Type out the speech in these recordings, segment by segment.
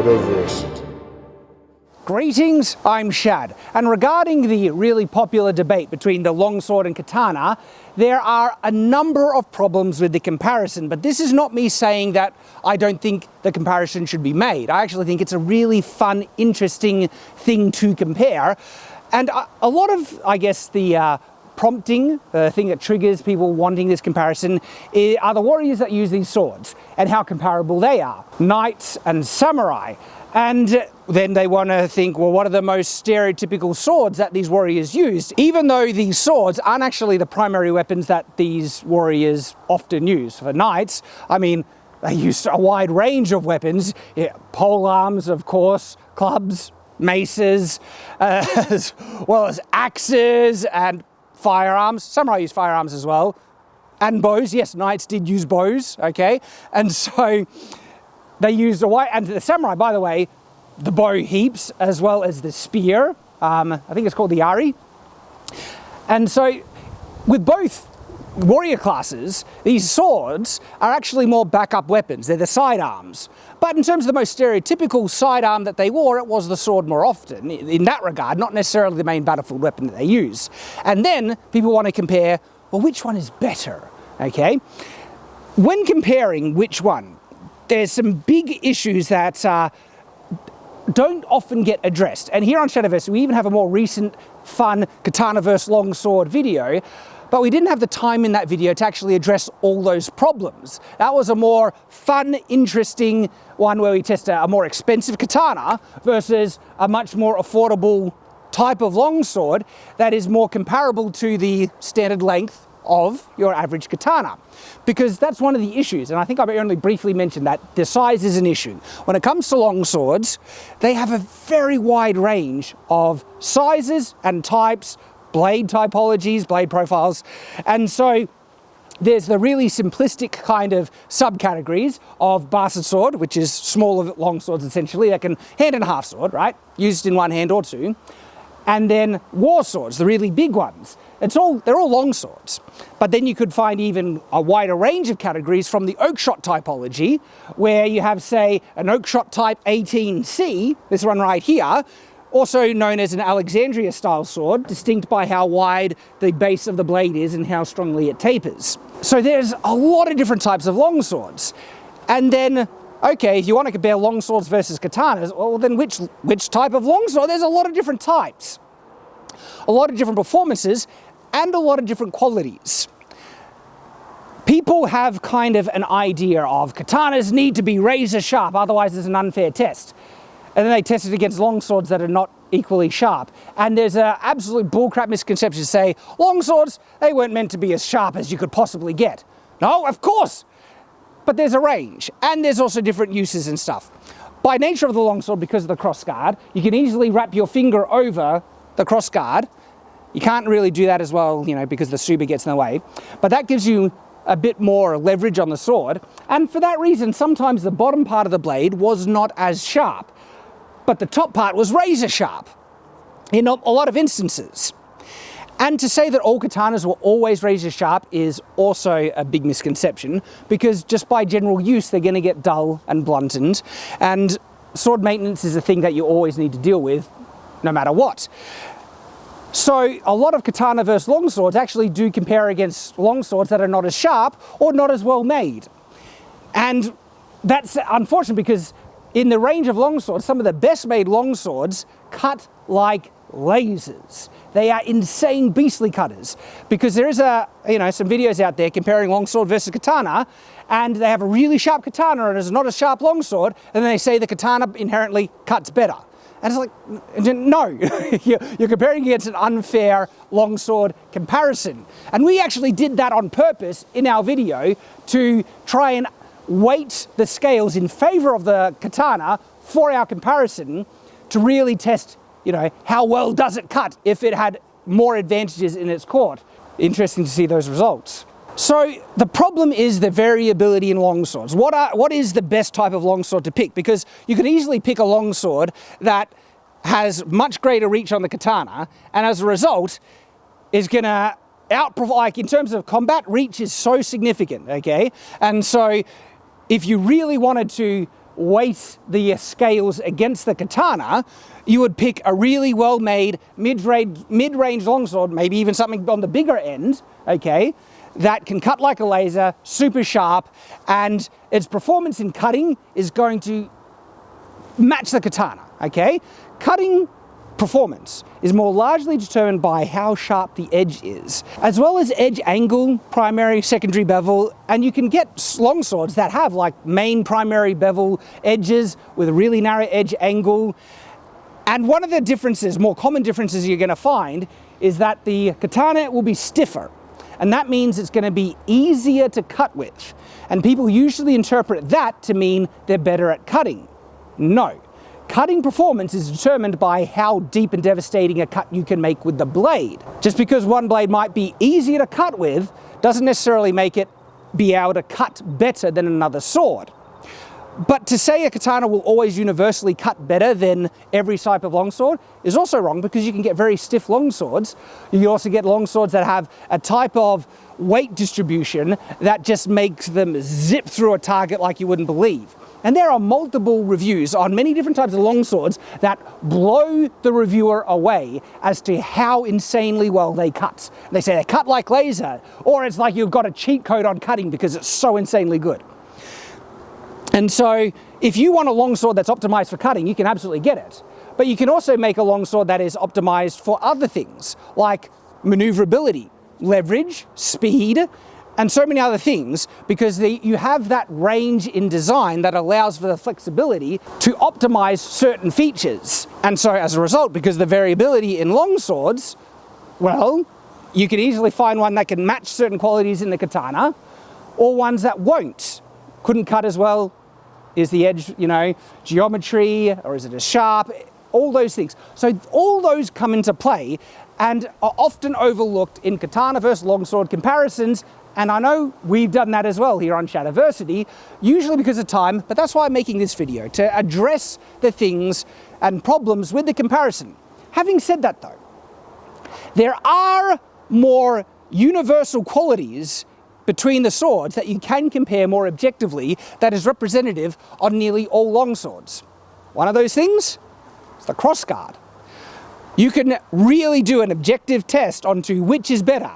Shadiverse. Greetings, I'm Shad, and regarding the really popular debate between the longsword and katana, there are a number of problems with the comparison, but this is not me saying that I don't think the comparison should be made. I actually think it's a really fun, interesting thing to compare, and a lot of, I guess, the prompting, the thing that triggers people wanting this comparison, are the warriors that use these swords and how comparable they are. Knights and samurai. And then they want to think, well, what are the most stereotypical swords that these warriors used? Even though these swords aren't actually the primary weapons that these warriors often use. For knights, I mean, they use a wide range of weapons. Yeah, pole arms, of course, clubs, maces, as well as axes and firearms. Samurai use firearms as well. And bows. Yes, knights did use bows, okay? And so they used a wide, and the samurai, by the way, the bow heaps as well as the spear. I think it's called the yari. And so with both warrior classes, these swords are actually more backup weapons. They're the sidearms. But in terms of the most stereotypical sidearm that they wore, it was the sword more often. In that regard, not necessarily the main battlefield weapon that they use. And then people want to compare, well, which one is better, okay? When comparing which one, there's some big issues that don't often get addressed. And here on Shadiverse, we even have a more recent, fun Katanaverse longsword video, but we didn't have the time in that video to actually address all those problems. That was a more fun, interesting one where we test a more expensive katana versus a much more affordable type of longsword that is more comparable to the standard length of your average katana. Because that's one of the issues, and I think I've only briefly mentioned that the size is an issue. When it comes to long swords, they have a very wide range of sizes and types, blade typologies, blade profiles, and so there's the really simplistic kind of subcategories of bastard sword, which is smaller long swords essentially, that can hand and a half sword, right? Used in one hand or two. And then war swords, the really big ones. They're all long swords. But then you could find even a wider range of categories from the oakshott typology, where you have, say, an oakshott type 18C, this one right here, also known as an Alexandria style sword, distinct by how wide the base of the blade is and how strongly it tapers. So there's a lot of different types of long swords. And then, okay, if you want to compare long swords versus katanas, well then which type of long sword? There's a lot of different types. A lot of different performances and a lot of different qualities. People have kind of an idea of katanas need to be razor sharp, otherwise it's an unfair test. And then they test it against long swords that are not equally sharp. And there's an absolute bullcrap misconception to say, long swords, they weren't meant to be as sharp as you could possibly get. No, of course. But there's a range, and there's also different uses and stuff. By nature of the longsword, because of the crossguard, you can easily wrap your finger over the crossguard. You can't really do that as well, you know, because the tsuba gets in the way. But that gives you a bit more leverage on the sword. And for that reason, sometimes the bottom part of the blade was not as sharp, but the top part was razor sharp in a lot of instances. And to say that all katanas were always razor sharp is also a big misconception, because just by general use, they're going to get dull and blunted. And sword maintenance is a thing that you always need to deal with, no matter what. So a lot of Katanaverse longswords actually do compare against longswords that are not as sharp or not as well made. And that's unfortunate, because in the range of longswords, some of the best made longswords cut like lasers. They are insane beastly cutters, because there is some videos out there comparing longsword versus katana, and they have a really sharp katana and it's not a sharp longsword, and then they say the katana inherently cuts better. And it's like, no, you're comparing against an unfair longsword comparison. And we actually did that on purpose in our video to try and weight the scales in favor of the katana for our comparison, to really test, how well does it cut if it had more advantages in its court. Interesting to see those results. So the problem is the variability in longswords. What is the best type of longsword to pick? Because you could easily pick a longsword that has much greater reach on the katana, and as a result is going to outperform, like in terms of combat, reach is so significant, okay? And so if you really wanted to weight the scales against the katana, you would pick a really well-made mid-range longsword, maybe even something on the bigger end, okay, that can cut like a laser, super sharp, and its performance in cutting is going to match the katana, okay? Cutting performance is more largely determined by how sharp the edge is, as well as edge angle, primary, secondary bevel, and you can get longswords that have like main primary bevel edges with a really narrow edge angle. And one of the differences, more common differences you're going to find, is that the katana will be stiffer, and that means it's going to be easier to cut with. And people usually interpret that to mean they're better at cutting. No. Cutting performance is determined by how deep and devastating a cut you can make with the blade. Just because one blade might be easier to cut with doesn't necessarily make it be able to cut better than another sword. But to say a katana will always universally cut better than every type of longsword is also wrong, because you can get very stiff longswords. You can also get longswords that have a type of weight distribution that just makes them zip through a target like you wouldn't believe. And there are multiple reviews on many different types of longswords that blow the reviewer away as to how insanely well they cut. They say they cut like laser, or it's like you've got a cheat code on cutting because it's so insanely good. And so if you want a longsword that's optimized for cutting, you can absolutely get it. But you can also make a longsword that is optimized for other things, like maneuverability, leverage, speed, and so many other things, because you have that range in design that allows for the flexibility to optimize certain features. And so as a result, because the variability in longswords, well, you can easily find one that can match certain qualities in the katana, or ones that won't. Couldn't cut as well. Is the edge, geometry, or is it as sharp? All those things. So all those come into play and are often overlooked in katana versus longsword comparisons. And I know we've done that as well here on Shadiversity, usually because of time, but that's why I'm making this video, to address the things and problems with the comparison. Having said that though, there are more universal qualities between the swords that you can compare more objectively that is representative on nearly all longswords. One of those things is the crossguard. You can really do an objective test onto which is better,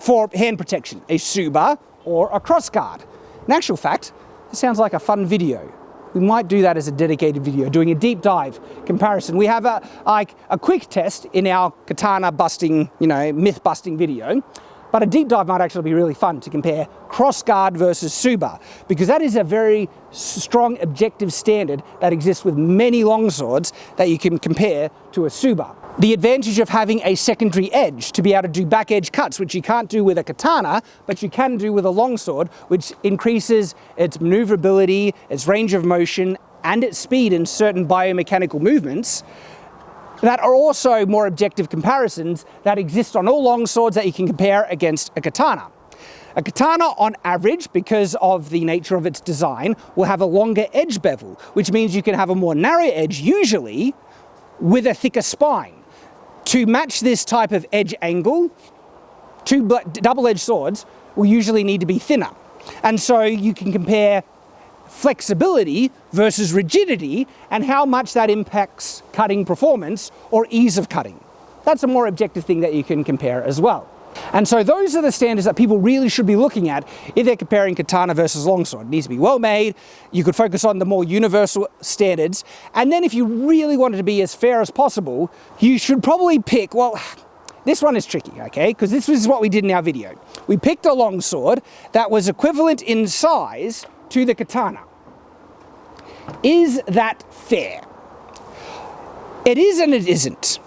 for hand protection, a Tsuba or a crossguard. In actual fact, it sounds like a fun video. We might do that as a dedicated video, doing a deep dive comparison. We have a quick test in our katana busting, myth busting video. But a deep dive might actually be really fun to compare crossguard versus Tsuba, because that is a very strong objective standard that exists with many longswords that you can compare to a Tsuba. The advantage of having a secondary edge to be able to do back edge cuts, which you can't do with a katana, but you can do with a longsword, which increases its maneuverability, its range of motion, and its speed in certain biomechanical movements, that are also more objective comparisons that exist on all longswords that you can compare against a katana. A katana, on average, because of the nature of its design, will have a longer edge bevel, which means you can have a more narrow edge, usually, with a thicker spine. To match this type of edge angle, two double-edged swords will usually need to be thinner. And so you can compare flexibility versus rigidity and how much that impacts cutting performance or ease of cutting. That's a more objective thing that you can compare as well. And so those are the standards that people really should be looking at if they're comparing katana versus longsword. It needs to be well made. You could focus on the more universal standards. And then if you really wanted to be as fair as possible, you should probably pick, well, this one is tricky, okay? Because this is what we did in our video. We picked a longsword that was equivalent in size to the katana. Is that fair? It is and it isn't.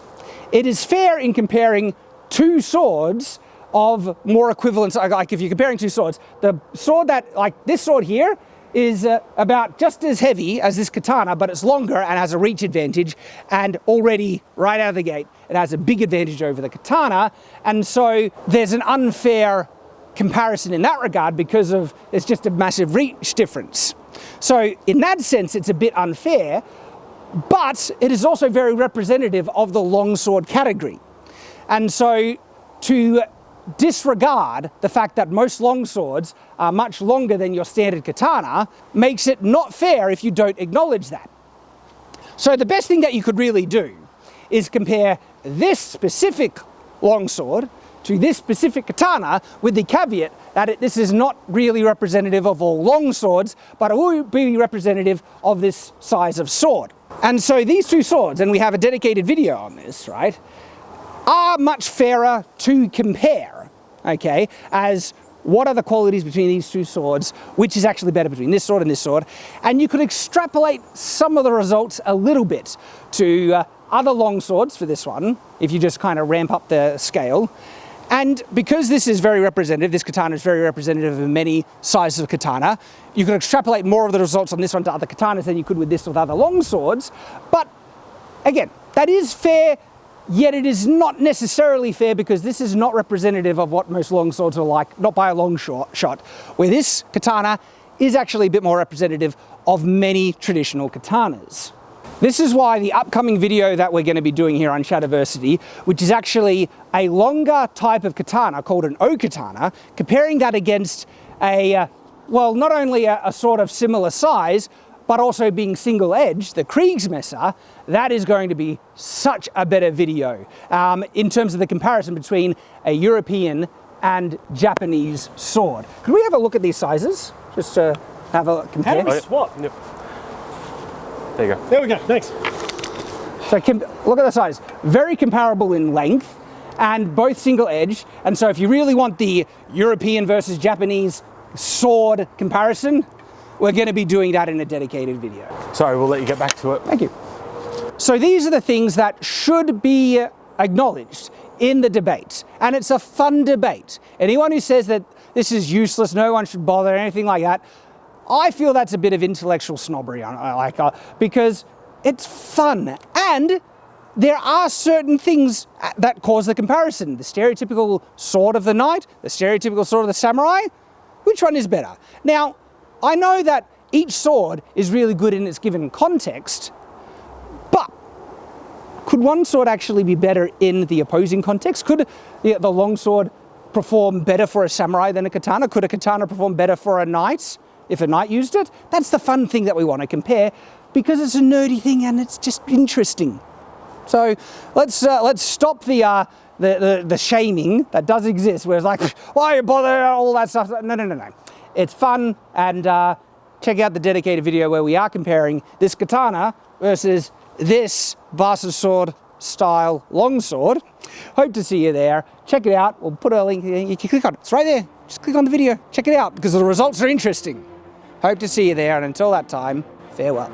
It is fair in comparing two swords of more equivalence. Like if you're comparing two swords, the sword that, like this sword here, is about just as heavy as this katana, but it's longer and has a reach advantage, and already right out of the gate it has a big advantage over the katana. And so there's an unfair comparison in that regard because of it's just a massive reach difference. So in that sense it's a bit unfair, but it is also very representative of the longsword category. And so to disregard the fact that most longswords are much longer than your standard katana makes it not fair if you don't acknowledge that. So the best thing that you could really do is compare this specific longsword to this specific katana, with the caveat that this is not really representative of all longswords, but it will be representative of this size of sword. And so these two swords, and we have a dedicated video on this, right, are much fairer to compare, okay, as what are the qualities between these two swords, which is actually better between this sword and this sword. And you could extrapolate some of the results a little bit to other long swords for this one, if you just kind of ramp up the scale. And because this is very representative, this katana is very representative of many sizes of katana, you can extrapolate more of the results on this one to other katanas than you could with this with other long swords. But again, that is fair, yet it is not necessarily fair, because this is not representative of what most long swords are like, not by a long shot, where this katana is actually a bit more representative of many traditional katanas. This is why the upcoming video that we're going to be doing here on Shadiversity, which is actually a longer type of katana called an O-katana, comparing that against a, well, not only a sword of similar size, but also being single-edged, the Kriegsmesser, that is going to be such a better video in terms of the comparison between a European and Japanese sword. Could we have a look at these sizes, just to have a compare? How do we swap? Yep. There you go. There we go, thanks. So look at the size. Very comparable in length, and both single-edged. And so if you really want the European versus Japanese sword comparison, we're going to be doing that in a dedicated video. Sorry, we'll let you get back to it. Thank you. So these are the things that should be acknowledged in the debate. And it's a fun debate. Anyone who says that this is useless, no one should bother, anything like that, I feel that's a bit of intellectual snobbery, because it's fun. And there are certain things that cause the comparison. The stereotypical sword of the knight, the stereotypical sword of the samurai. Which one is better? Now, I know that each sword is really good in its given context, but could one sword actually be better in the opposing context? Could the long sword perform better for a samurai than a katana? Could a katana perform better for a knight if a knight used it? That's the fun thing that we want to compare, because it's a nerdy thing and it's just interesting. So let's stop the shaming that does exist, where it's like, why you bother, all that stuff. No. It's fun, and check out the dedicated video where we are comparing this katana versus this Bastard Sword style longsword. Hope to see you there. Check it out. We'll put a link, you can click on it. It's right there. Just click on the video. Check it out, because the results are interesting. Hope to see you there, and until that time, farewell.